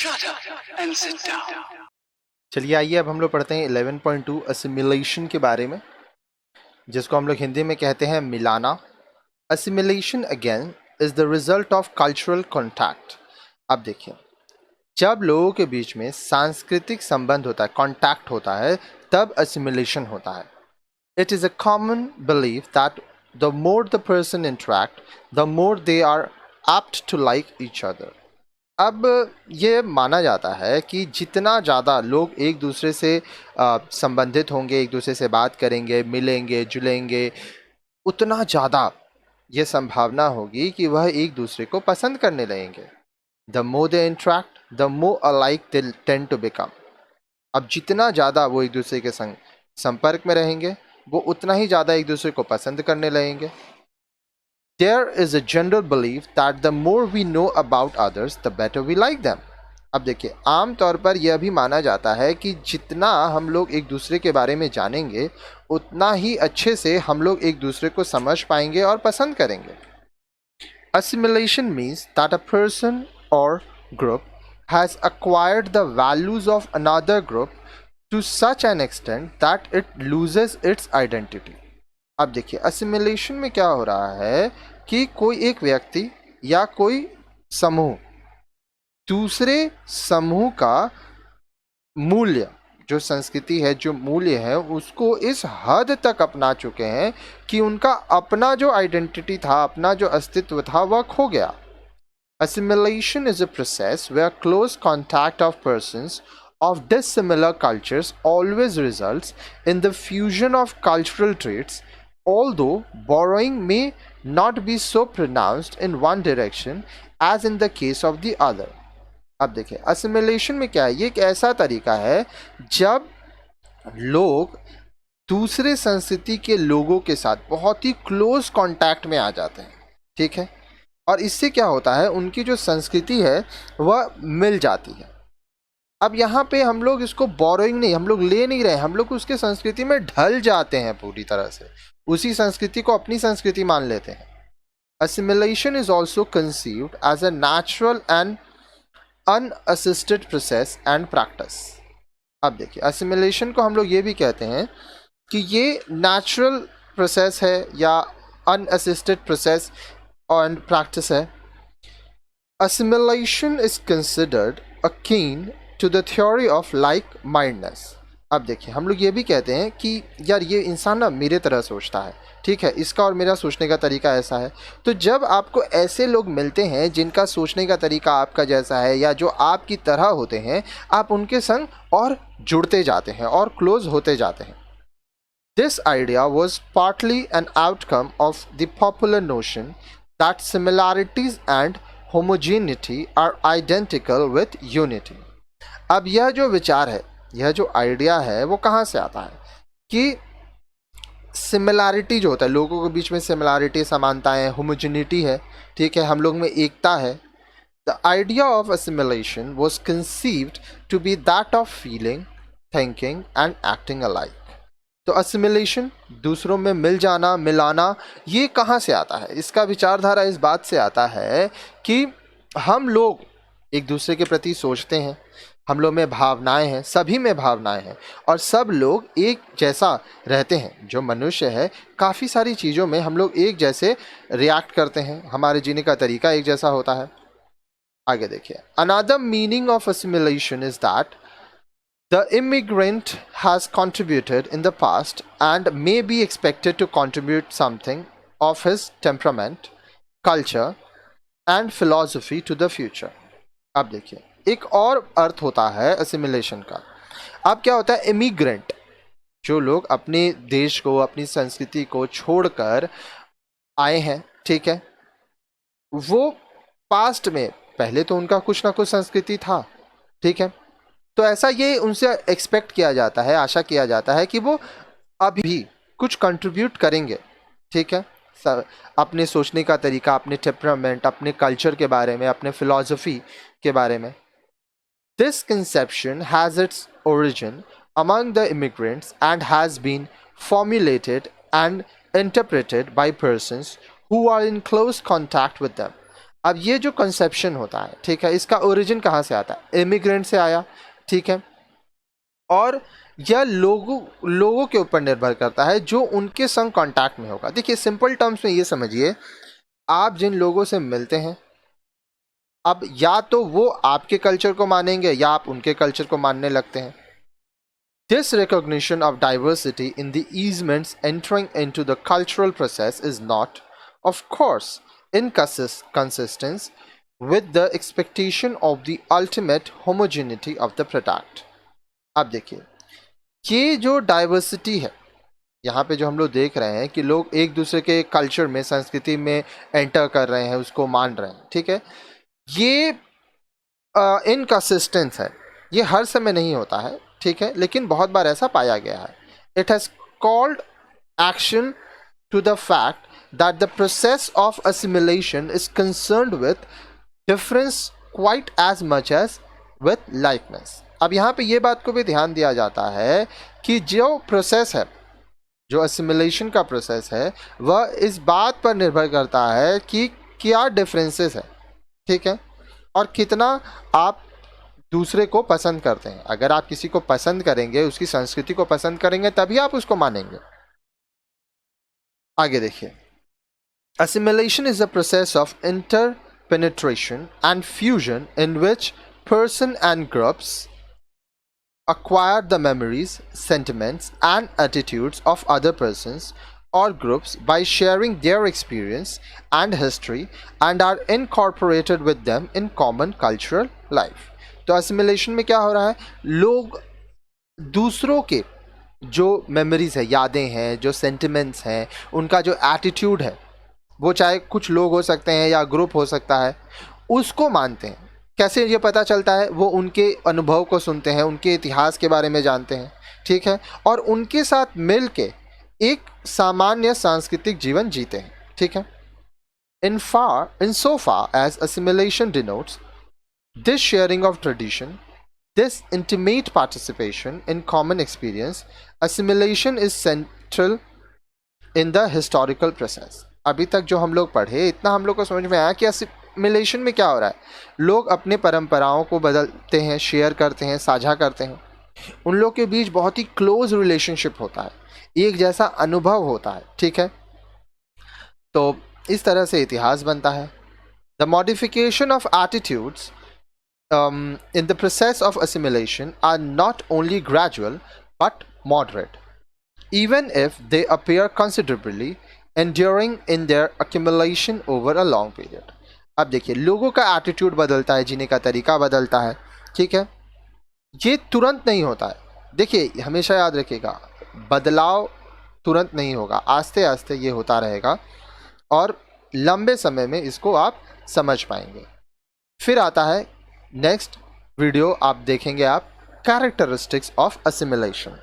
Shut up and sit down. चलिए आइए अब हम लोग पढ़ते हैं 11.2 असिमिलेशन के बारे में, जिसको हम लोग हिंदी में कहते हैं मिलाना। Assimilation again is the result of cultural contact. अब देखिए, जब लोगों के बीच में सांस्कृतिक संबंध होता है, कॉन्टैक्ट होता है, तब असिमिलेशन होता है। It is a common belief that the more the person interact the more they are apt to like each other. अब ये माना जाता है कि जितना ज़्यादा लोग एक दूसरे से संबंधित होंगे, एक दूसरे से बात करेंगे, मिलेंगे जुलेंगे, उतना ज़्यादा ये संभावना होगी कि वह एक दूसरे को पसंद करने लगेंगे। The more they interact the more alike they tend to become. अब जितना ज़्यादा वो एक दूसरे के संग संपर्क में रहेंगे, वो उतना ही ज़्यादा एक दूसरे को पसंद करने लगेंगे। There is a general belief that the more we know about others, the better we like them. अब देखिए, आम तौर पर यह भी माना जाता है कि जितना हम लोग एक दूसरे के बारे में जानेंगे, उतना ही अच्छे से हम लोग एक दूसरे को समझ पाएंगे और पसंद करेंगे। Assimilation means that a person or group has acquired the values of another group to such an extent that it loses its identity. अब देखिए, असिमिलेशन में क्या हो रहा है कि कोई एक व्यक्ति या कोई समूह दूसरे समूह का मूल्य, जो संस्कृति है, जो मूल्य है, उसको इस हद तक अपना चुके हैं कि उनका अपना जो आइडेंटिटी था, अपना जो अस्तित्व था, वह खो गया। Assimilation is a process where close contact of persons of dissimilar cultures always results in the fusion of cultural traits, although borrowing may not be so pronounced in one direction as in the case of the other. अब देखिए, assimilation में क्या है? ये एक ऐसा तरीका है जब लोग दूसरे संस्कृति के लोगों के साथ बहुत ही क्लोज कांटेक्ट में आ जाते हैं, ठीक है, और इससे क्या होता है, उनकी जो संस्कृति है वह मिल जाती है। अब यहाँ पे हम लोग इसको बोरोइंग नहीं, हम लोग ले नहीं रहे, हम लोग उसके संस्कृति में ढल जाते हैं पूरी तरह से, उसी संस्कृति को अपनी संस्कृति मान लेते हैं। Assimilation is also conceived as a natural and unassisted process and practice. अब देखिए, assimilation को हम लोग ये भी कहते हैं कि ये नेचुरल प्रोसेस है या unassisted process and practice है। Assimilation is considered akin to the theory of like-mindedness. अब देखिए, हम लोग ये भी कहते हैं कि यार ये इंसान ना मेरे तरह सोचता है, ठीक है, इसका और मेरा सोचने का तरीका ऐसा है। तो जब आपको ऐसे लोग मिलते हैं जिनका सोचने का तरीका आपका जैसा है या जो आपकी तरह होते हैं, आप उनके संग और जुड़ते जाते हैं और क्लोज होते जाते हैं। This idea was partly an outcome of the popular notion that similarities and homogeneity are identical with unity. अब यह जो विचार है, यह जो आइडिया है, वो कहाँ से आता है कि सिमिलैरिटी जो होता है, लोगों के बीच में सिमिलैरिटी, समानताएं, होमोजेनिटी है, ठीक है, हम लोग में एकता है। The idea of assimilation was conceived to be that of feeling, thinking and acting alike. तो असिमिलेशन, दूसरों में मिल जाना, मिलाना, ये कहाँ से आता है? इसका विचारधारा इस बात से आता है कि हम लोग एक दूसरे के प्रति सोचते हैं, हम लोग में भावनाएं हैं, सभी में भावनाएं हैं, और सब लोग एक जैसा रहते हैं। जो मनुष्य है, काफ़ी सारी चीज़ों में हम लोग एक जैसे रिएक्ट करते हैं, हमारे जीने का तरीका एक जैसा होता है। आगे देखिए, another meaning of assimilation is that the immigrant has contributed in the past and may be expected to contribute something of his temperament, culture and philosophy to the future. अब देखिए, एक और अर्थ होता है assimilation का। अब क्या होता है, इमिग्रेंट, जो लोग अपने देश को, अपनी संस्कृति को छोड़कर आए हैं, ठीक है, वो पास्ट में पहले तो उनका कुछ ना कुछ संस्कृति था, ठीक है, तो ऐसा ये उनसे एक्सपेक्ट किया जाता है, आशा किया जाता है कि वो अभी भी कुछ कंट्रीब्यूट करेंगे, ठीक है, अपने सोचने का तरीका, अपने टेम्परामेंट, अपने कल्चर के बारे में, अपने फिलॉसफी के बारे में। This conception has its origin among the immigrants and has been formulated and interpreted by persons who are in close contact with them. अब ये जो कंसेप्शन होता है, ठीक है, इसका ओरिजिन कहाँ से आता है? इमिग्रेंट से आया, ठीक है, और यह लोगों के ऊपर निर्भर करता है जो उनके संग कांटेक्ट में होगा। देखिए सिंपल टर्म्स में ये समझिए, आप जिन लोगों से मिलते हैं, अब या तो वो आपके कल्चर को मानेंगे या आप उनके कल्चर को मानने लगते हैं। This recognition of diversity in the easements entering into the cultural process is not, of course, inconsistent with the expectation of the ultimate homogeneity of the product. अब देखिए, ये जो डाइवर्सिटी है, यहाँ पे जो हम लोग देख रहे हैं कि लोग एक दूसरे के कल्चर में, संस्कृति में एंटर कर रहे हैं, उसको मान रहे हैं, ठीक है, ये इनकंसिस्टेंस है, ये हर समय नहीं होता है, ठीक है, लेकिन बहुत बार ऐसा पाया गया है। It has called action to the fact that the process of assimilation is concerned with difference quite as much as with likeness. अब यहाँ पे ये बात को भी ध्यान दिया जाता है कि जो प्रोसेस है, जो असिमिलेशन का प्रोसेस है, वह इस बात पर निर्भर करता है कि क्या डिफरेंसेस है, ठीक है, और कितना आप दूसरे को पसंद करते हैं। अगर आप किसी को पसंद करेंगे, उसकी संस्कृति को पसंद करेंगे, तभी आप उसको मानेंगे। आगे देखिए, assimilation is a process of interpenetration and fusion in which person and groups acquire the memories, sentiments and attitudes of other persons or groups by sharing their experience and history and are incorporated with them in common cultural life. तो assimilation में क्या हो रहा है? लोग दूसरों के जो मेमोरीज है, यादें हैं, जो सेंटिमेंट्स हैं, उनका जो एटीट्यूड है, वो चाहे कुछ लोग हो सकते हैं या ग्रुप हो सकता है, उसको मानते हैं। कैसे ये पता चलता है? वो उनके अनुभव को सुनते हैं, उनके इतिहास के बारे में जानते हैं, ठीक है, और उनके साथ मिल के एक सामान्य सांस्कृतिक जीवन जीते हैं, ठीक है। In so far as assimilation denotes this sharing of tradition, this intimate participation in common experience, assimilation is central in the historical process. अभी तक जो हम लोग पढ़े, इतना हम लोग को समझ में आया कि assimilation में क्या हो रहा है। लोग अपने परंपराओं को बदलते हैं, शेयर करते हैं, साझा करते हैं, उन लोग के बीच बहुत ही क्लोज रिलेशनशिप होता है, एक जैसा अनुभव होता है, ठीक है। तो इस तरह से इतिहास बनता है। The modification of attitudes in the process of assimilation are not only gradual but moderate, even if they appear considerably enduring in their accumulation over a long period. अब देखिए, लोगों का एटीट्यूड बदलता है, जीने का तरीका बदलता है, ठीक है, ये तुरंत नहीं होता है। देखिए हमेशा याद रखिएगा, बदलाव तुरंत नहीं होगा, आस्ते आस्ते ये होता रहेगा और लंबे समय में इसको आप समझ पाएंगे। फिर आता है नेक्स्ट वीडियो, आप देखेंगे आप कैरेक्टरिस्टिक्स ऑफ असिमिलेशन।